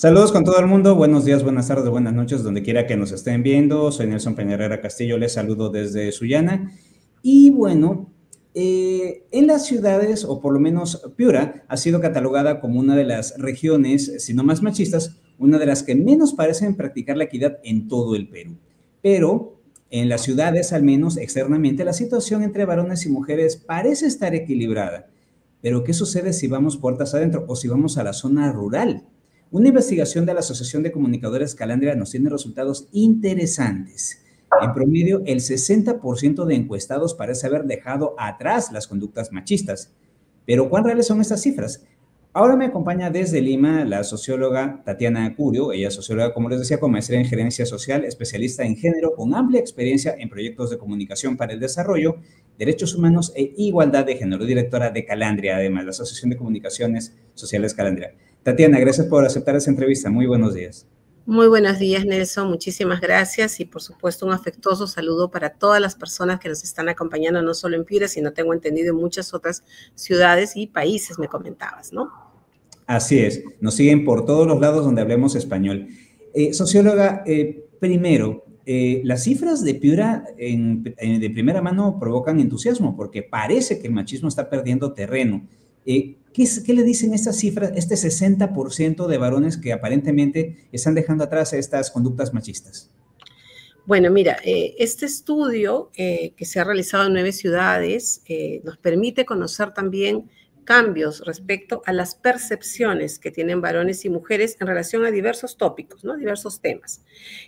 Saludos con todo el mundo, buenos días, buenas tardes, buenas noches, donde quiera que nos estén viendo. Soy Nelson Peñarera Castillo, les saludo desde Sullana. Y bueno, en las ciudades, o por lo menos Piura, ha sido catalogada como una de las regiones, si no más machistas, una de las que menos parecen practicar la equidad en todo el Perú. Pero en las ciudades, al menos externamente, la situación entre varones y mujeres parece estar equilibrada. Pero ¿qué sucede si vamos puertas adentro o si vamos a la zona rural? Una investigación de la Asociación de Comunicadores Calandria nos tiene resultados interesantes. En promedio, el 60% de encuestados parece haber dejado atrás las conductas machistas. Pero ¿cuán reales son estas cifras? Ahora me acompaña desde Lima la socióloga Tatiana Curio. Ella es socióloga, como les decía, con maestría en gerencia social, especialista en género, con amplia experiencia en proyectos de comunicación para el desarrollo, derechos humanos e igualdad de género, directora de Calandria, además, la Asociación de Comunicaciones Sociales Calandria. Tatiana, gracias por aceptar esta entrevista. Muy buenos días. Muy buenos días, Nelson. Muchísimas gracias y, por supuesto, un afectuoso saludo para todas las personas que nos están acompañando, no solo en Piura, sino tengo entendido en muchas otras ciudades y países, me comentabas, ¿no? Así es. Nos siguen por todos los lados donde hablemos español. Socióloga, primero, las cifras de Piura de primera mano provocan entusiasmo porque parece que el machismo está perdiendo terreno. ¿Qué le dicen estas cifras, este 60% de varones que aparentemente están dejando atrás estas conductas machistas? Bueno, mira, este estudio que se ha realizado en 9 ciudades nos permite conocer también cambios respecto a las percepciones que tienen varones y mujeres en relación a diversos tópicos, ¿no? Diversos temas.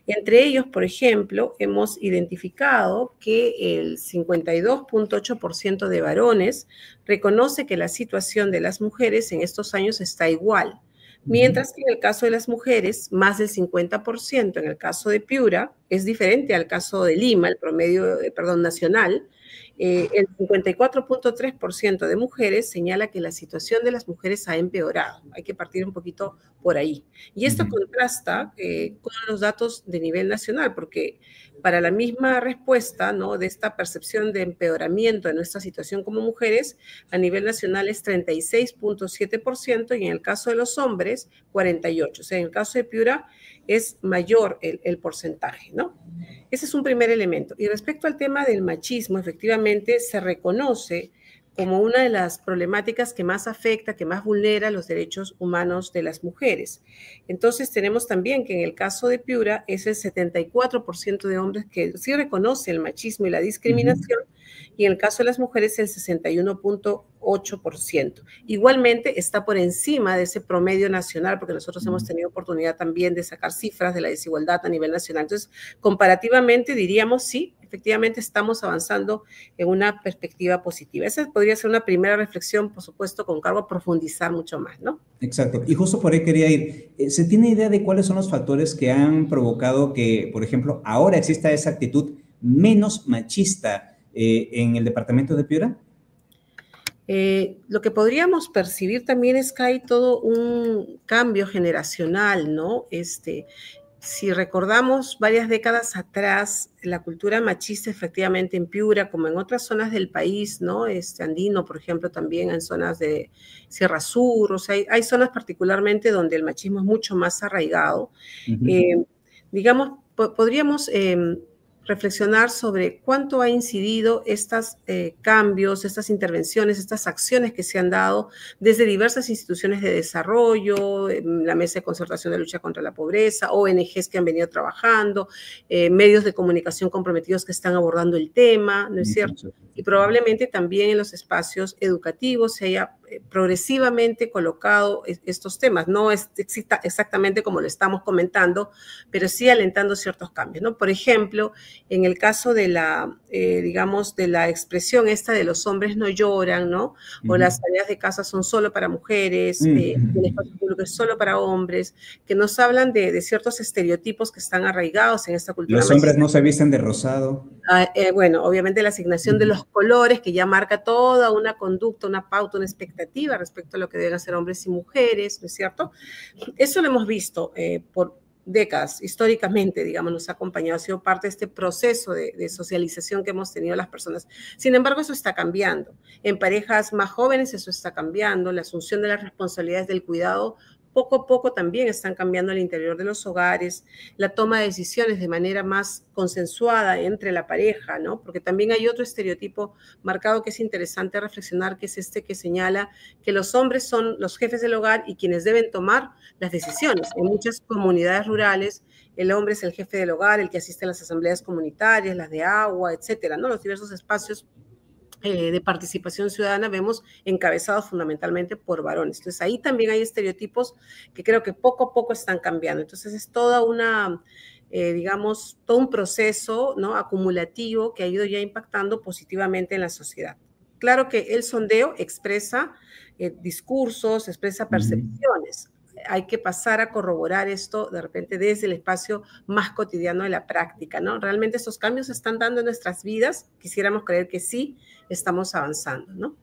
Entre ellos, por ejemplo, hemos identificado que el 52.8% de varones reconoce que la situación de las mujeres en estos años está igual, mientras que en el caso de las mujeres, más del 50%, en el caso de Piura, es diferente al caso de Lima, el promedio, nacional. El 54.3% de mujeres señala que la situación de las mujeres ha empeorado. Hay que partir un poquito por ahí. Y esto contrasta con los datos de nivel nacional, porque para la misma respuesta, ¿no?, de esta percepción de empeoramiento de nuestra situación como mujeres, a nivel nacional es 36.7% y en el caso de los hombres, 48%. O sea, en el caso de Piura es mayor el porcentaje, ¿no? Ese es un primer elemento. Y respecto al tema del machismo, efectivamente se reconoce como una de las problemáticas que más afecta, que más vulnera los derechos humanos de las mujeres. Entonces tenemos también que en el caso de Piura es el 74% de hombres que sí reconoce el machismo y la discriminación, y en el caso de las mujeres el 61.8%. Igualmente está por encima de ese promedio nacional, porque nosotros hemos tenido oportunidad también de sacar cifras de la desigualdad a nivel nacional. Entonces, comparativamente diríamos sí, efectivamente estamos avanzando en una perspectiva positiva. Esa podría ser una primera reflexión, por supuesto, con cargo a profundizar mucho más, ¿no? Exacto. Y justo por ahí quería ir. ¿Se tiene idea de cuáles son los factores que han provocado que, por ejemplo, ahora exista esa actitud menos machista en el departamento de Piura? Lo que podríamos percibir también es que hay todo un cambio generacional, ¿no? Si recordamos varias décadas atrás, la cultura machista efectivamente en Piura, como en otras zonas del país, ¿no? Andino, por ejemplo, también en zonas de Sierra Sur, o sea, hay zonas particularmente donde el machismo es mucho más arraigado. Digamos, podríamos reflexionar sobre cuánto ha incidido estos cambios, estas intervenciones, estas acciones que se han dado desde diversas instituciones de desarrollo, la Mesa de Concertación de Lucha contra la Pobreza, ONGs que han venido trabajando, medios de comunicación comprometidos que están abordando el tema, ¿no es cierto? Y probablemente también en los espacios educativos se haya progresivamente colocado estos temas. No es exactamente como lo estamos comentando, pero sí alentando ciertos cambios, ¿no? Por ejemplo, en el caso de la, digamos, de la expresión esta de los hombres no lloran, ¿no? O las tareas de casa son solo para mujeres, el espacio público es solo para hombres, que nos hablan de ciertos estereotipos que están arraigados en esta cultura. Los hombres no se visten de rosado. Bueno, obviamente la asignación de los colores que ya marca toda una conducta, una pauta, una expectativa respecto a lo que deben hacer hombres y mujeres, ¿no es cierto? Eso lo hemos visto por décadas, históricamente, digamos, nos ha acompañado, ha sido parte de este proceso de socialización que hemos tenido las personas. Sin embargo, eso está cambiando. En parejas más jóvenes eso está cambiando, la asunción de las responsabilidades del cuidado poco a poco también están cambiando al interior de los hogares, la toma de decisiones de manera más consensuada entre la pareja, ¿no? Porque también hay otro estereotipo marcado que es interesante reflexionar, que es este que señala que los hombres son los jefes del hogar y quienes deben tomar las decisiones. En muchas comunidades rurales, el hombre es el jefe del hogar, el que asiste a las asambleas comunitarias, las de agua, etcétera, ¿no? Los diversos espacios de participación ciudadana vemos encabezados fundamentalmente por varones. Entonces ahí también hay estereotipos que creo que poco a poco están cambiando. Entonces es toda una, digamos, todo un proceso, ¿no?, acumulativo que ha ido ya impactando positivamente en la sociedad. Claro que el sondeo expresa discursos, expresa percepciones. Hay que pasar a corroborar esto de repente desde el espacio más cotidiano de la práctica, ¿no? Realmente estos cambios se están dando en nuestras vidas, quisiéramos creer que sí, estamos avanzando, ¿no?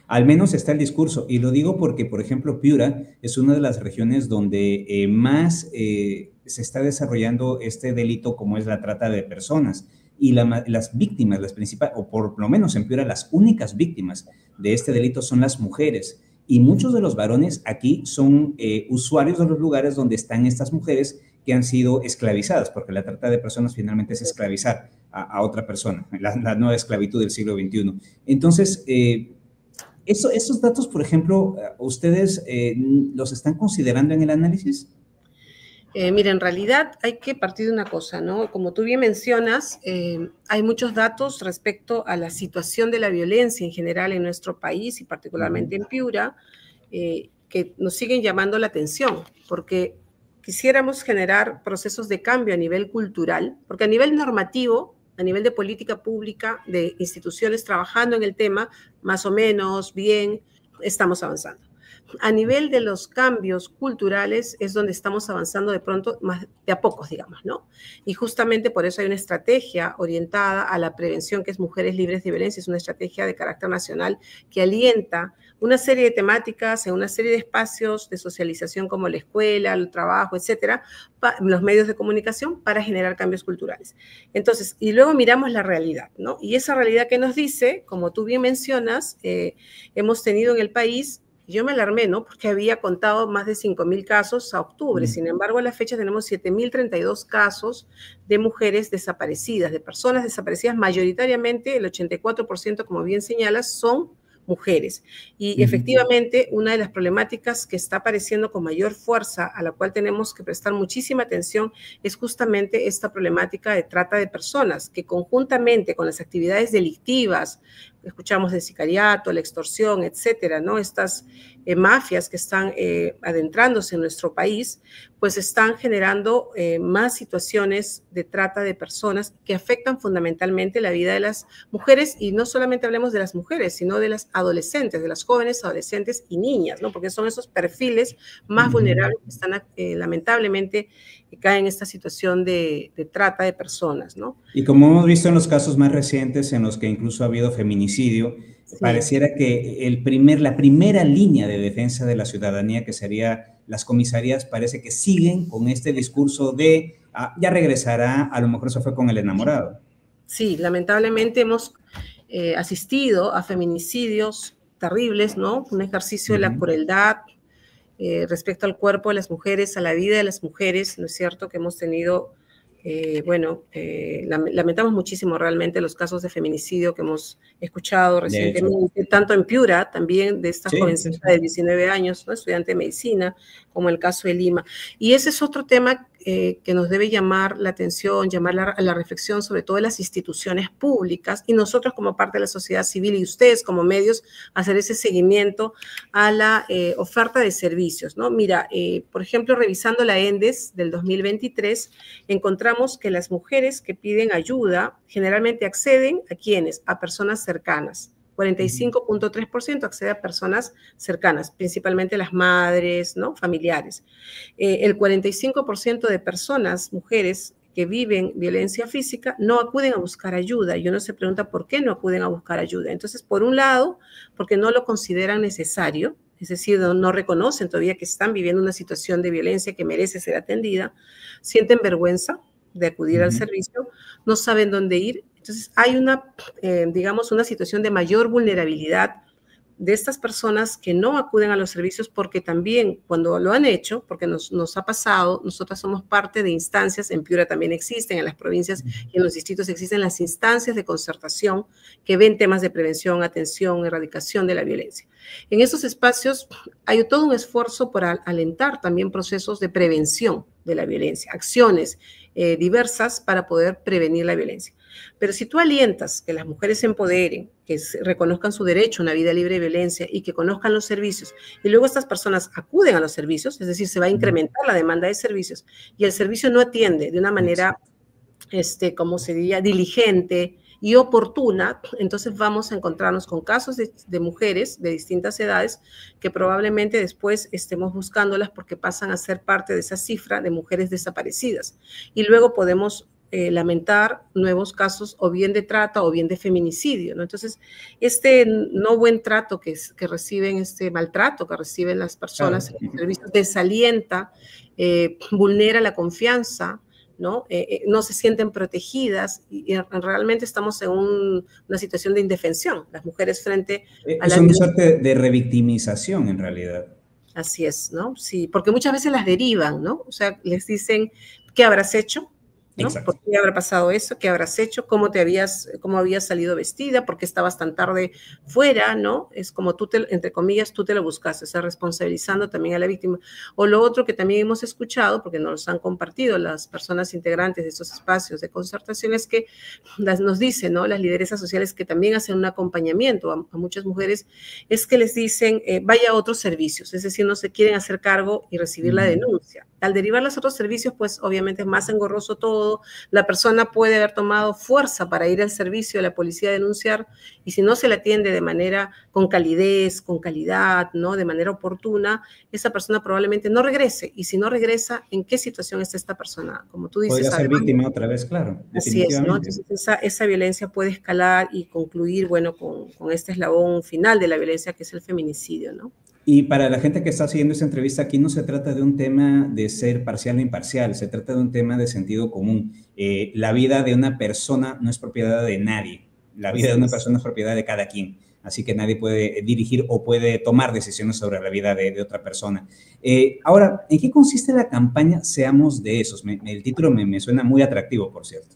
Al menos está el discurso, y lo digo porque, por ejemplo, Piura es una de las regiones donde más se está desarrollando este delito como es la trata de personas, y las víctimas, las principales, o por lo menos en Piura, las únicas víctimas de este delito son las mujeres, y muchos de los varones aquí son usuarios de los lugares donde están estas mujeres que han sido esclavizadas, porque la trata de personas finalmente es esclavizar a otra persona, la nueva esclavitud del siglo XXI. Entonces, esos datos, por ejemplo, ¿ustedes los están considerando en el análisis? Mira, en realidad hay que partir de una cosa, ¿no? Como tú bien mencionas, hay muchos datos respecto a la situación de la violencia en general en nuestro país y particularmente en Piura, que nos siguen llamando la atención, porque quisiéramos generar procesos de cambio a nivel cultural, porque a nivel normativo, a nivel de política pública, de instituciones trabajando en el tema, más o menos bien, estamos avanzando. A nivel de los cambios culturales es donde estamos avanzando de pronto, más de a pocos, digamos, ¿no? Y justamente por eso hay una estrategia orientada a la prevención, que es Mujeres Libres de Violencia, es una estrategia de carácter nacional que alienta una serie de temáticas en una serie de espacios de socialización como la escuela, el trabajo, etcétera, los medios de comunicación para generar cambios culturales. Entonces, y luego miramos la realidad, ¿no? Y esa realidad que nos dice, como tú bien mencionas, hemos tenido en el país. Yo me alarmé, ¿no? Porque había contado más de 5.000 casos a octubre. Sin embargo, a la fecha tenemos 7.032 casos de mujeres desaparecidas, de personas desaparecidas. Mayoritariamente, el 84%, como bien señalas, son mujeres. Y efectivamente, una de las problemáticas que está apareciendo con mayor fuerza, a la cual tenemos que prestar muchísima atención, es justamente esta problemática de trata de personas, que conjuntamente con las actividades delictivas, escuchamos de sicariato, la extorsión, etcétera, ¿no? Estas mafias que están adentrándose en nuestro país, pues están generando más situaciones de trata de personas que afectan fundamentalmente la vida de las mujeres, y no solamente hablemos de las mujeres, sino de las adolescentes, de las jóvenes adolescentes y niñas, ¿no? Porque son esos perfiles más vulnerables que están lamentablemente caen en esta situación de trata de personas, ¿no? Y como hemos visto en los casos más recientes en los que incluso ha habido feminicidio, Sí. pareciera que la primera línea de defensa de la ciudadanía, que sería las comisarías, parece que siguen con este discurso de ya regresará, a lo mejor se fue con el enamorado. Sí, lamentablemente hemos asistido a feminicidios terribles, ¿no? Un ejercicio de la crueldad respecto al cuerpo de las mujeres, a la vida de las mujeres, ¿no es cierto? Que hemos tenido, lamentamos muchísimo realmente los casos de feminicidio que hemos escuchado recientemente, tanto en Piura, también de esta jovencita de 19 años, ¿no?, estudiante de medicina, como el caso de Lima. Y ese es otro tema que nos debe llamar la atención, llamar a la reflexión, sobre todo de las instituciones públicas, y nosotros como parte de la sociedad civil y ustedes como medios, hacer ese seguimiento a la oferta de servicios, ¿no? Mira, por ejemplo, revisando la ENDES del 2023, encontramos que las mujeres que piden ayuda generalmente acceden a ¿quiénes? A personas cercanas. 45.3% accede a personas cercanas, principalmente las madres, ¿no?, familiares. El 45% de personas, mujeres, que viven violencia física, no acuden a buscar ayuda. Y uno se pregunta por qué no acuden a buscar ayuda. Entonces, por un lado, porque no lo consideran necesario, es decir, no reconocen todavía que están viviendo una situación de violencia que merece ser atendida, sienten vergüenza de acudir al servicio, no saben dónde ir. Entonces, hay una, digamos, una situación de mayor vulnerabilidad de estas personas que no acuden a los servicios porque también cuando lo han hecho, porque nos ha pasado, nosotras somos parte de instancias, en Piura también existen, en las provincias y en los distritos existen las instancias de concertación que ven temas de prevención, atención, erradicación de la violencia. En estos espacios hay todo un esfuerzo por alentar también procesos de prevención de la violencia, acciones diversas para poder prevenir la violencia. Pero si tú alientas que las mujeres se empoderen, que reconozcan su derecho a una vida libre de violencia y que conozcan los servicios, y luego estas personas acuden a los servicios, es decir, se va a incrementar la demanda de servicios, y el servicio no atiende de una manera, como se diría, diligente y oportuna, entonces vamos a encontrarnos con casos de mujeres de distintas edades que probablemente después estemos buscándolas porque pasan a ser parte de esa cifra de mujeres desaparecidas. Y luego podemos lamentar nuevos casos o bien de trata o bien de feminicidio, ¿no? Entonces, este no buen trato que reciben, este maltrato que reciben las personas en los servicios desalienta, vulnera la confianza, ¿no? No se sienten protegidas y realmente estamos en una situación de indefensión, las mujeres frente a la... Es una suerte de revictimización en realidad. Así es, ¿no? Sí, porque muchas veces las derivan, ¿no? O sea, les dicen, ¿qué habrás hecho? ¿No? ¿Por qué habrá pasado eso? ¿Qué habrás hecho? ¿Cómo habías salido vestida? ¿Por qué estabas tan tarde fuera? ¿No? Es como entre comillas, tú te lo buscaste, o sea, responsabilizando también a la víctima. O lo otro que también hemos escuchado, porque nos han compartido las personas integrantes de estos espacios de concertación, es que nos dicen, ¿no? Las lideresas sociales que también hacen un acompañamiento a muchas mujeres, es que les dicen, vaya a otros servicios, es decir, no se quieren hacer cargo y recibir la denuncia. Al derivar los otros servicios, pues obviamente es más engorroso todo, la persona puede haber tomado fuerza para ir al servicio de la policía a denunciar y si no se le atiende de manera con calidez, con calidad, ¿no? De manera oportuna, esa persona probablemente no regrese y si no regresa, ¿en qué situación está esta persona? Como tú dices. Podría ser víctima otra vez, claro. Así es, ¿no? Entonces esa violencia puede escalar y concluir, bueno, con este eslabón final de la violencia que es el feminicidio, ¿no? Y para la gente que está siguiendo esta entrevista, aquí no se trata de un tema de ser parcial o imparcial, se trata de un tema de sentido común. La vida de una persona no es propiedad de nadie, la vida de una persona es propiedad de cada quien, así que nadie puede dirigir o puede tomar decisiones sobre la vida de otra persona. Ahora, ¿en qué consiste la campaña Seamos de Esos? El título me suena muy atractivo, por cierto.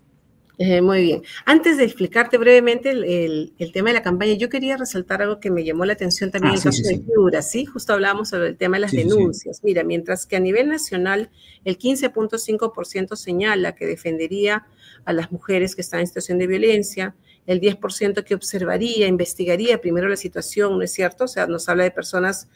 Muy bien. Antes de explicarte brevemente el tema de la campaña, yo quería resaltar algo que me llamó la atención también en el caso de Piura, ¿sí? Justo hablábamos sobre el tema de las denuncias. Mira, mientras que a nivel nacional el 15.5% señala que defendería a las mujeres que están en situación de violencia, el 10% que observaría, investigaría primero la situación, ¿no es cierto? O sea, nos habla de personas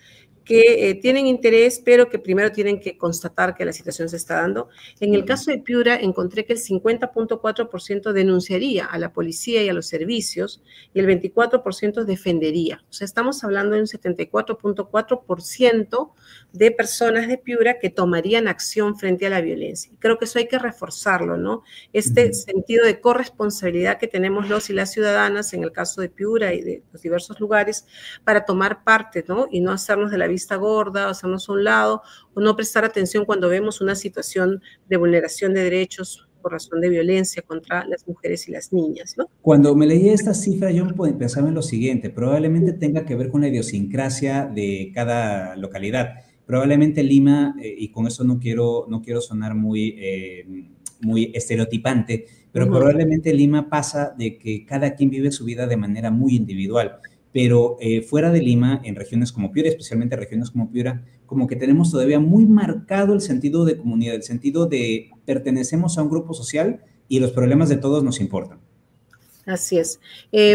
que tienen interés, pero que primero tienen que constatar que la situación se está dando. En el caso de Piura, encontré que el 50.4% denunciaría a la policía y a los servicios y el 24% defendería. O sea, estamos hablando de un 74.4% de personas de Piura que tomarían acción frente a la violencia. Y creo que eso hay que reforzarlo, ¿no? Este sentido de corresponsabilidad que tenemos los y las ciudadanas, en el caso de Piura y de los diversos lugares, para tomar parte, ¿no? Y no hacernos de la vista gorda, hacernos a un lado, o no prestar atención cuando vemos una situación de vulneración de derechos por razón de violencia contra las mujeres y las niñas, ¿no? Cuando me leí esta cifra, yo pensaba en lo siguiente, probablemente tenga que ver con la idiosincrasia de cada localidad. Probablemente Lima, y con eso no quiero sonar muy estereotipante, pero probablemente Lima pasa de que cada quien vive su vida de manera muy individual. Pero fuera de Lima, en regiones como Piura, especialmente regiones como Piura, como que tenemos todavía muy marcado el sentido de comunidad, el sentido de pertenecemos a un grupo social y los problemas de todos nos importan. Así es.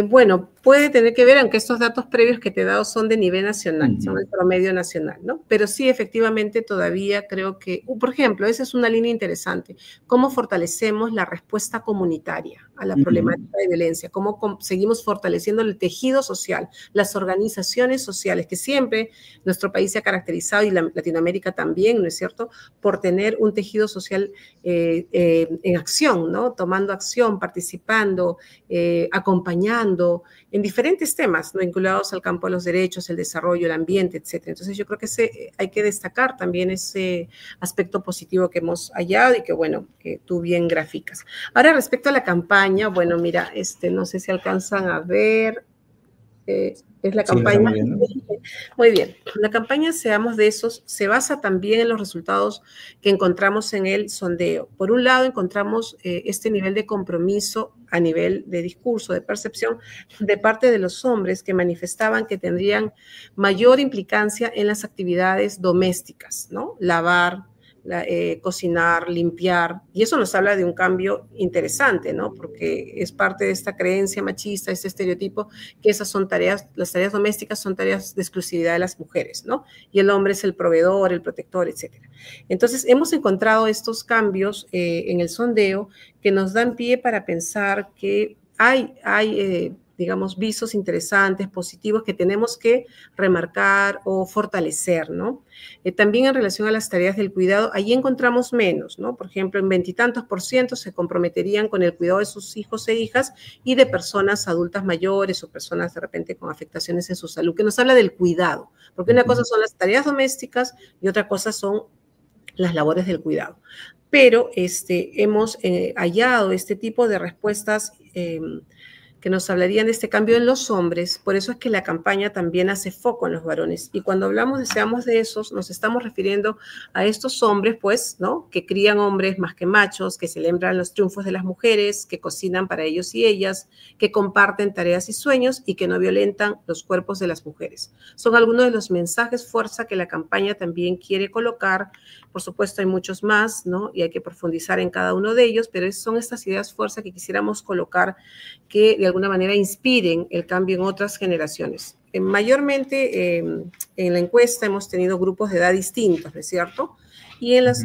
Bueno, puede tener que ver, aunque estos datos previos que te he dado son de nivel nacional, son el promedio nacional, ¿no? Pero sí, efectivamente, todavía creo que, por ejemplo, esa es una línea interesante, cómo fortalecemos la respuesta comunitaria a la problemática de violencia, cómo seguimos fortaleciendo el tejido social, las organizaciones sociales, que siempre nuestro país se ha caracterizado, y Latinoamérica también, ¿no es cierto?, por tener un tejido social en acción, ¿no? Tomando acción, participando, acompañando en diferentes temas, ¿no? Vinculados al campo de los derechos, el desarrollo, el ambiente, etc. Entonces yo creo que hay que destacar también ese aspecto positivo que hemos hallado y que, bueno, que tú bien graficas. Ahora, respecto a la campaña, bueno, mira, no sé si alcanzan a ver. Es la Sí, lo campaña. estamos viendo. Muy bien. La campaña Seamos de Esos se basa también en los resultados que encontramos en el sondeo. Por un lado, encontramos este nivel de compromiso a nivel de discurso, de percepción, de parte de los hombres que manifestaban que tendrían mayor implicancia en las actividades domésticas, ¿no? Lavar, cocinar, limpiar, y eso nos habla de un cambio interesante, ¿no? Porque es parte de esta creencia machista, este estereotipo, que esas son tareas, las tareas domésticas son tareas de exclusividad de las mujeres, ¿no? Y el hombre es el proveedor, el protector, etcétera. Entonces, hemos encontrado estos cambios en el sondeo que nos dan pie para pensar que hay digamos, visos interesantes, positivos que tenemos que remarcar o fortalecer, ¿no? También en relación a las tareas del cuidado, ahí encontramos menos, ¿no? Por ejemplo, en 20 y tantos % se comprometerían con el cuidado de sus hijos e hijas y de personas adultas mayores o personas de repente con afectaciones en su salud, que nos habla del cuidado, porque una cosa son las tareas domésticas y otra cosa son las labores del cuidado. Pero hemos hallado este tipo de respuestas que nos hablarían de este cambio en los hombres. Por eso es que la campaña también hace foco en los varones. Y cuando hablamos de Seamos de Esos, nos estamos refiriendo a estos hombres, pues, ¿no? Que crían hombres más que machos, que celebran los triunfos de las mujeres, que cocinan para ellos y ellas, que comparten tareas y sueños y que no violentan los cuerpos de las mujeres. Son algunos de los mensajes fuerza que la campaña también quiere colocar. Por supuesto, hay muchos más, ¿no? Y hay que profundizar en cada uno de ellos, pero son estas ideas fuerza que quisiéramos colocar que de alguna manera inspiren el cambio en otras generaciones. Mayormente en la encuesta hemos tenido grupos de edad distintos, ¿no es cierto? Y en los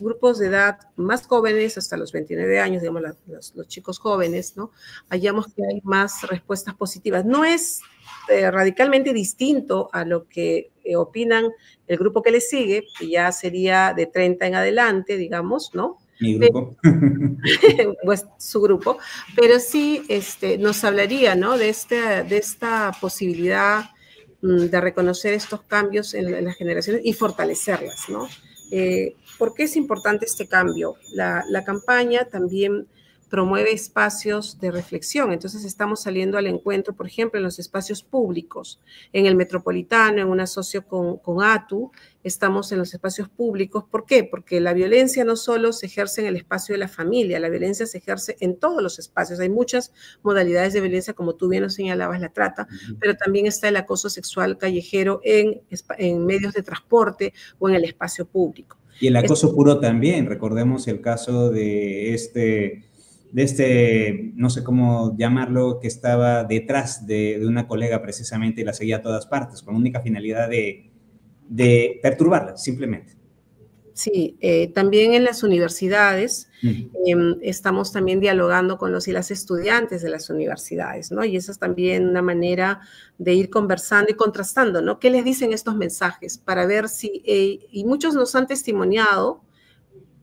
grupos de edad más jóvenes, hasta los 29 años, digamos, los chicos jóvenes, ¿no? Hallamos que hay más respuestas positivas. No es radicalmente distinto a lo que opinan el grupo que le sigue, que ya sería de 30 en adelante, digamos, ¿no? Mi grupo. Pues su grupo, pero sí nos hablaría, ¿no? De esta posibilidad de reconocer estos cambios en las generaciones y fortalecerlas, ¿no? ¿Por qué es importante este cambio? La campaña también promueve espacios de reflexión. Entonces estamos saliendo al encuentro, por ejemplo, en los espacios públicos, en el Metropolitano, en un asocio con ATU, estamos en los espacios públicos. ¿Por qué? Porque la violencia no solo se ejerce en el espacio de la familia, la violencia se ejerce en todos los espacios. Hay muchas modalidades de violencia, como tú bien nos señalabas, la trata, pero también está el acoso sexual callejero en medios de transporte o en el espacio público. Y el acoso puro también. Recordemos el caso de no sé cómo llamarlo, que estaba detrás de una colega precisamente y la seguía a todas partes, con la única finalidad de perturbarla, simplemente. Sí, también en las universidades estamos también dialogando con los y las estudiantes de las universidades, ¿no? Y esa es también una manera de ir conversando y contrastando, ¿no? ¿Qué les dicen estos mensajes? Para ver si, y muchos nos han testimoniado,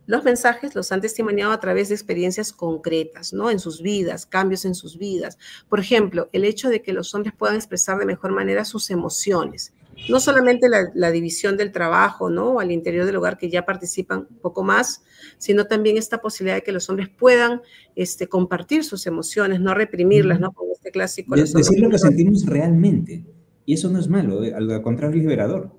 los mensajes los han testimoniado a través de experiencias concretas, ¿no? En sus vidas, cambios en sus vidas. Por ejemplo, el hecho de que los hombres puedan expresar de mejor manera sus emociones. No solamente la división del trabajo, ¿no? Al interior del hogar, que ya participan un poco más, sino también esta posibilidad de que los hombres puedan compartir sus emociones, no reprimirlas, ¿no? Con este clásico. Decir lo que sentimos realmente. Y eso no es malo, al contrario, es liberador.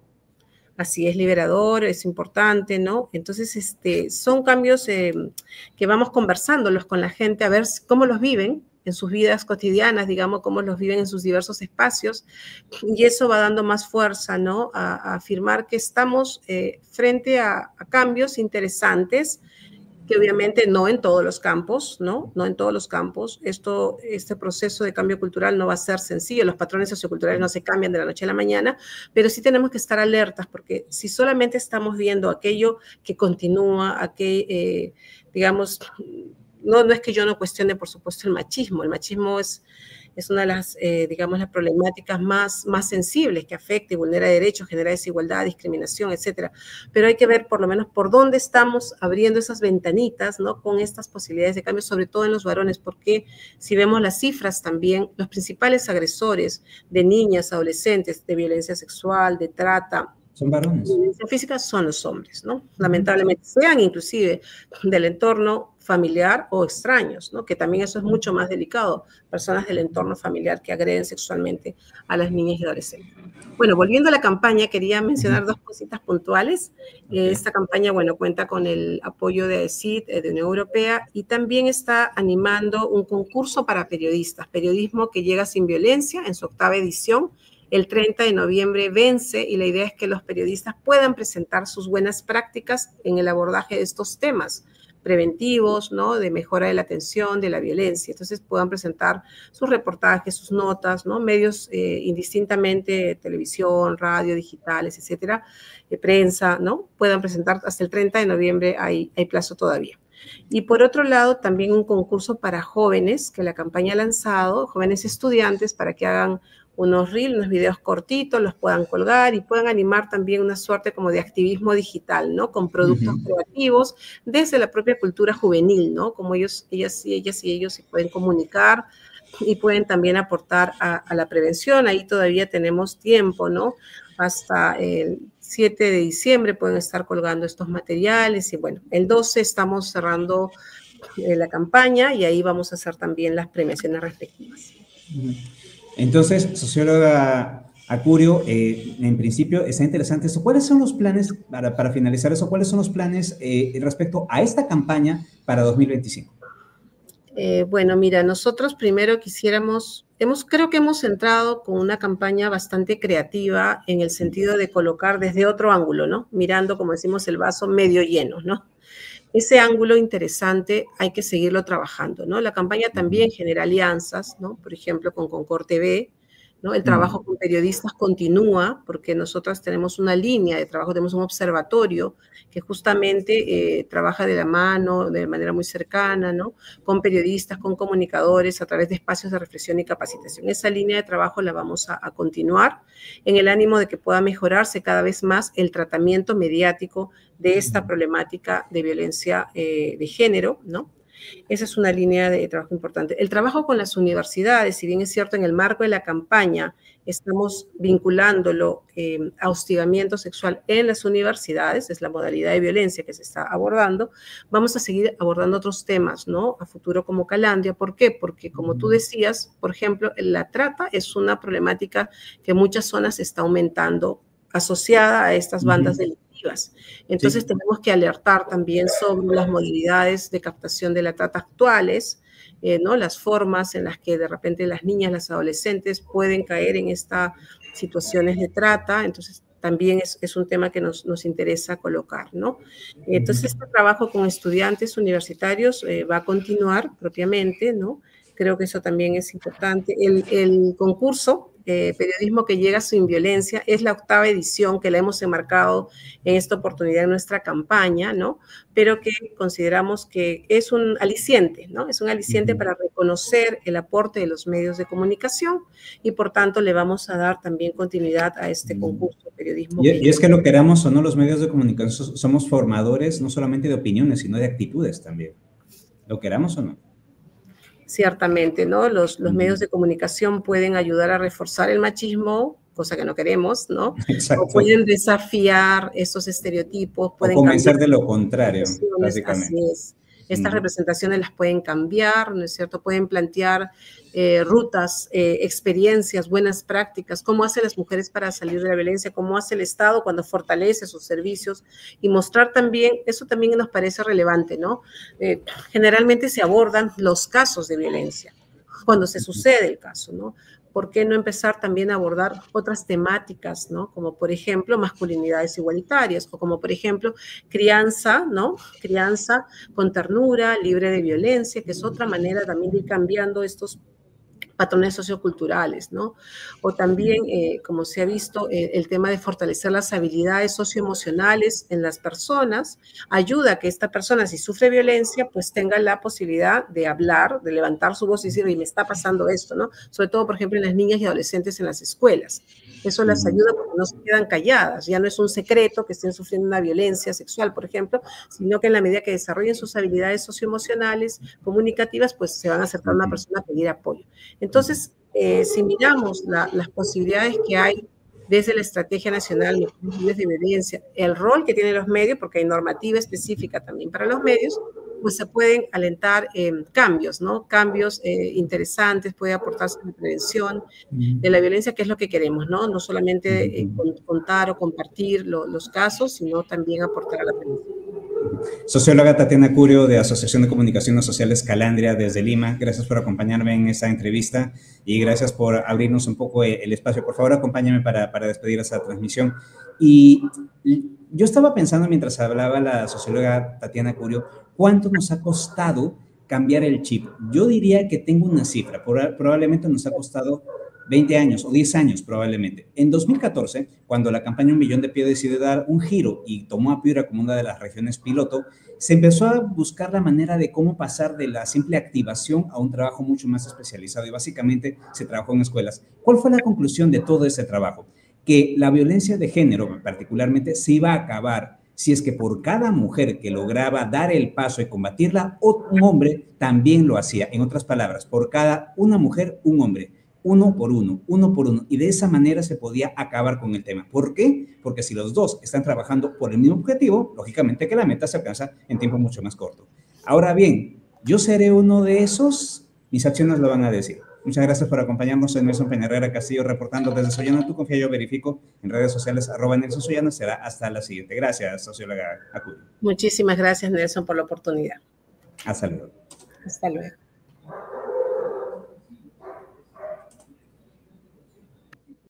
Así es, liberador, es importante, ¿no? Entonces, son cambios que vamos conversándolos con la gente a ver cómo los viven en sus vidas cotidianas, digamos, cómo los viven en sus diversos espacios, y eso va dando más fuerza, ¿no? A afirmar que estamos frente a cambios interesantes, que obviamente no en todos los campos, ¿no? No en todos los campos. Este proceso de cambio cultural no va a ser sencillo. Los patrones socioculturales no se cambian de la noche a la mañana, pero sí tenemos que estar alertas, porque si solamente estamos viendo aquello que continúa, digamos, no es que yo no cuestione, por supuesto, el machismo. El machismo es una de las, digamos, las problemáticas más sensibles que afecta y vulnera derechos, genera desigualdad, discriminación, etcétera. Pero hay que ver por lo menos por dónde estamos abriendo esas ventanitas, ¿no? Con estas posibilidades de cambio, sobre todo en los varones, porque si vemos las cifras también, los principales agresores de niñas, adolescentes, de violencia sexual, de trata, Son varones. violencia física son los hombres, ¿no? Lamentablemente, sean inclusive del entorno familiar o extraños, ¿no? Que también eso es mucho más delicado, personas del entorno familiar que agreden sexualmente a las niñas y adolescentes. Bueno, volviendo a la campaña, quería mencionar dos cositas puntuales. Okay. Esta campaña, bueno, cuenta con el apoyo de CID, de Unión Europea, y también está animando un concurso para periodistas, Periodismo que llega sin violencia, en su 8ª edición. El 30 de noviembre vence y la idea es que los periodistas puedan presentar sus buenas prácticas en el abordaje de estos temas preventivos, ¿no? De mejora de la atención, de la violencia. Entonces puedan presentar sus reportajes, sus notas, ¿no? Medios indistintamente, televisión, radio, digitales, etcétera, prensa, ¿no? Puedan presentar hasta el 30 de noviembre, hay plazo todavía. Y por otro lado, también un concurso para jóvenes que la campaña ha lanzado, jóvenes estudiantes, para que hagan unos reels, unos videos cortitos, los puedan colgar y puedan animar también una suerte como de activismo digital, ¿no? Con productos creativos desde la propia cultura juvenil, ¿no? Como ellas y ellos se pueden comunicar y pueden también aportar a la prevención. Ahí todavía tenemos tiempo, ¿no? Hasta el 7 de diciembre pueden estar colgando estos materiales y bueno, el 12 estamos cerrando la campaña y ahí vamos a hacer también las premiaciones respectivas. Entonces, socióloga Acurio, en principio está interesante esto. ¿Cuáles son los planes, para finalizar eso, cuáles son los planes respecto a esta campaña para 2025? Bueno, mira, nosotros primero creo que hemos entrado con una campaña bastante creativa en el sentido de colocar desde otro ángulo, ¿no? Mirando, como decimos, el vaso medio lleno, ¿no? Ese ángulo interesante hay que seguirlo trabajando, ¿no? La campaña también genera alianzas, ¿no? Por ejemplo, con Concord TV, ¿no? El trabajo con periodistas continúa porque nosotras tenemos una línea de trabajo, tenemos un observatorio que justamente trabaja de la mano, de manera muy cercana, ¿no? Con periodistas, con comunicadores, a través de espacios de reflexión y capacitación. Esa línea de trabajo la vamos a continuar en el ánimo de que pueda mejorarse cada vez más el tratamiento mediático de esta problemática de violencia de género, ¿no? Esa es una línea de trabajo importante. El trabajo con las universidades, si bien es cierto, en el marco de la campaña estamos vinculándolo a hostigamiento sexual en las universidades, es la modalidad de violencia que se está abordando, vamos a seguir abordando otros temas, ¿no? A futuro como Calandria. ¿Por qué? Porque como tú decías, por ejemplo, la trata es una problemática que en muchas zonas está aumentando asociada a estas bandas delictivas. Entonces tenemos que alertar también sobre las modalidades de captación de la trata actuales, ¿no? Las formas en las que de repente las niñas, las adolescentes pueden caer en estas situaciones de trata. Entonces también es un tema que nos interesa colocar, ¿no? Entonces este trabajo con estudiantes universitarios va a continuar propiamente, ¿no? Creo que eso también es importante. El concurso Periodismo que llega sin violencia es la 8ª edición que la hemos enmarcado en esta oportunidad en nuestra campaña, ¿no? Pero que consideramos que es un aliciente, ¿no? Es un aliciente para reconocer el aporte de los medios de comunicación y por tanto le vamos a dar también continuidad a este concurso Periodismo. Y es que lo queramos o no, los medios de comunicación somos formadores no solamente de opiniones, sino de actitudes también. Lo queramos o no. Ciertamente, ¿no? Los medios de comunicación pueden ayudar a reforzar el machismo, cosa que no queremos, ¿no? Exacto. O pueden desafiar esos estereotipos, pueden o convencer de lo contrario, básicamente. Así es. Estas representaciones las pueden cambiar, ¿no es cierto? Pueden plantear rutas, experiencias, buenas prácticas, cómo hacen las mujeres para salir de la violencia, cómo hace el Estado cuando fortalece sus servicios y mostrar también, eso también nos parece relevante, ¿no? Generalmente se abordan los casos de violencia, cuando se sucede el caso, ¿no? ¿Por qué no empezar también a abordar otras temáticas, ¿no? Como, por ejemplo, masculinidades igualitarias o como, por ejemplo, crianza, ¿no? Crianza con ternura, libre de violencia, que es otra manera también de ir cambiando estos patrones socioculturales, ¿no? O también, como se ha visto, el tema de fortalecer las habilidades socioemocionales en las personas ayuda a que esta persona, si sufre violencia, pues tenga la posibilidad de hablar, de levantar su voz y decir, y me está pasando esto, ¿no? Sobre todo, por ejemplo, en las niñas y adolescentes en las escuelas. Eso las ayuda porque no se quedan calladas, ya no es un secreto que estén sufriendo una violencia sexual, por ejemplo, sino que en la medida que desarrollen sus habilidades socioemocionales, comunicativas, pues se van a acercar a una persona a pedir apoyo. Entonces, si miramos las posibilidades que hay desde la Estrategia Nacional de Violencia, el rol que tienen los medios, porque hay normativa específica también para los medios, pues se pueden alentar cambios, ¿no? Cambios interesantes, puede aportarse a la prevención de la violencia, que es lo que queremos, ¿no? No solamente contar o compartir los casos, sino también aportar a la prevención. Socióloga Tatiana Curio, de Asociación de Comunicaciones Sociales Calandria, desde Lima. Gracias por acompañarme en esta entrevista y gracias por abrirnos un poco el espacio. Por favor, acompáñame para despedir esta transmisión. Y yo estaba pensando mientras hablaba la socióloga Tatiana Curio, ¿cuánto nos ha costado cambiar el chip? Yo diría que tengo una cifra, probablemente nos ha costado 20 años o 10 años probablemente. En 2014, cuando la campaña Un Millón de Pie decidió dar un giro y tomó a Piura como una de las regiones piloto, se empezó a buscar la manera de cómo pasar de la simple activación a un trabajo mucho más especializado y básicamente se trabajó en escuelas. ¿Cuál fue la conclusión de todo ese trabajo? Que la violencia de género particularmente se iba a acabar si es que por cada mujer que lograba dar el paso y combatirla, un hombre también lo hacía. En otras palabras, por cada una mujer, un hombre. Uno por uno, y de esa manera se podía acabar con el tema. ¿Por qué? Porque si los dos están trabajando por el mismo objetivo, lógicamente que la meta se alcanza en tiempo mucho más corto. Ahora bien, yo seré uno de esos, mis acciones lo van a decir. Muchas gracias por acompañarnos. Soy Nelson Peñarrera Castillo, reportando desde Sollana. Tú confía, yo verifico. En redes sociales, @Nelson Sollana. Será hasta la siguiente. Gracias, socióloga Acurio. Muchísimas gracias, Nelson, por la oportunidad. Hasta luego. Hasta luego.